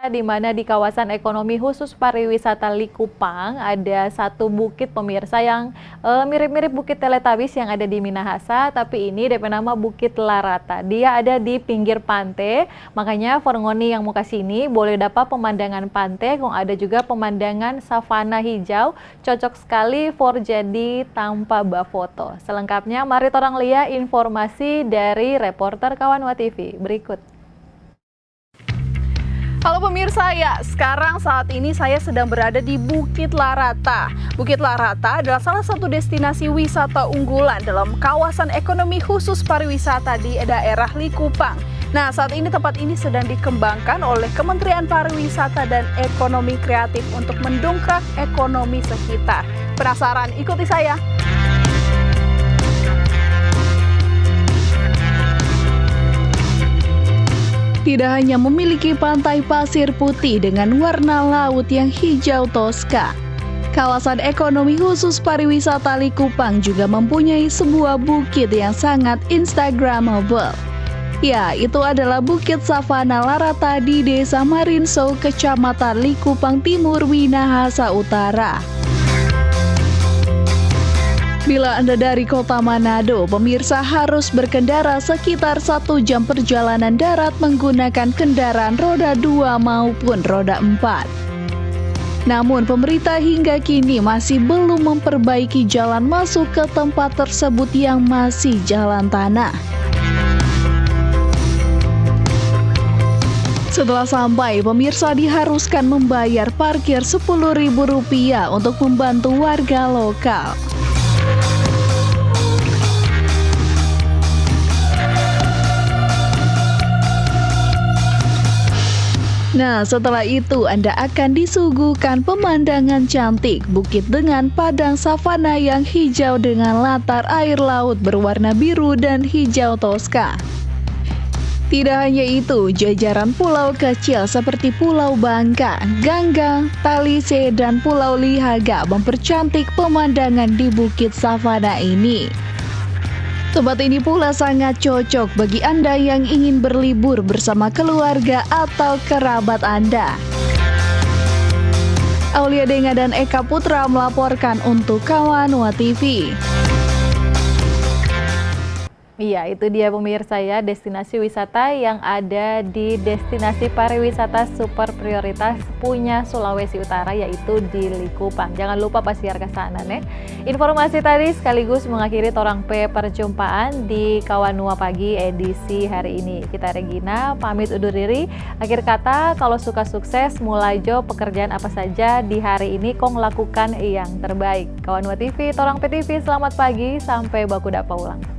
Di mana di kawasan ekonomi khusus pariwisata Likupang ada satu bukit pemirsa yang mirip-mirip Bukit Teletubbies yang ada di Minahasa, tapi ini DP nama Bukit Larata. Dia ada di pinggir pantai, makanya Forngoni yang mau ke sini boleh dapat pemandangan pantai, kung ada juga pemandangan savana hijau, cocok sekali for jadi tanpa bafoto. Selengkapnya mari torang lihat informasi dari reporter Kawanwa TV berikut. Halo pemirsa, ya sekarang saat ini saya sedang berada di Bukit Larata. Bukit Larata adalah salah satu destinasi wisata unggulan dalam kawasan ekonomi khusus pariwisata di daerah Likupang. Nah, saat ini tempat ini sedang dikembangkan oleh Kementerian Pariwisata dan Ekonomi Kreatif untuk mendongkrak ekonomi sekitar. Penasaran? Ikuti saya. Tidak hanya memiliki pantai pasir putih dengan warna laut yang hijau toska, kawasan ekonomi khusus pariwisata Likupang juga mempunyai sebuah bukit yang sangat instagramable. Ya, itu adalah Bukit Savana Larata di Desa Marinso, Kecamatan Likupang Timur, Minahasa Utara. Bila Anda dari kota Manado, pemirsa harus berkendara sekitar 1 jam perjalanan darat menggunakan kendaraan roda 2 maupun roda 4. Namun pemerintah hingga kini masih belum memperbaiki jalan masuk ke tempat tersebut yang masih jalan tanah. Setelah sampai, pemirsa diharuskan membayar parkir Rp10.000 untuk membantu warga lokal. Nah, setelah itu Anda akan disuguhkan pemandangan cantik bukit dengan padang savana yang hijau dengan latar air laut berwarna biru dan hijau toska. Tidak hanya itu, jajaran pulau kecil seperti Pulau Bangka, Ganggang, Talise, dan Pulau Lihaga mempercantik pemandangan di bukit savana ini. Tempat ini pula sangat cocok bagi Anda yang ingin berlibur bersama keluarga atau kerabat Anda. Aulia Denga dan Eka Putra melaporkan untuk Kawanwa TV. Iya, itu dia pemirsa ya, destinasi wisata yang ada di destinasi pariwisata super prioritas punya Sulawesi Utara, yaitu di Likupang. Jangan lupa pasiar ke sana nih. Informasi tadi sekaligus mengakhiri torang perjumpaan di Kawanwa Pagi edisi hari ini. Kita Regina pamit undur diri. Akhir kata, kalau suka sukses, mulai jo pekerjaan apa saja di hari ini kong lakukan yang terbaik. Kawanwa TV, torang PTV, selamat pagi, sampai baku dapa ulang.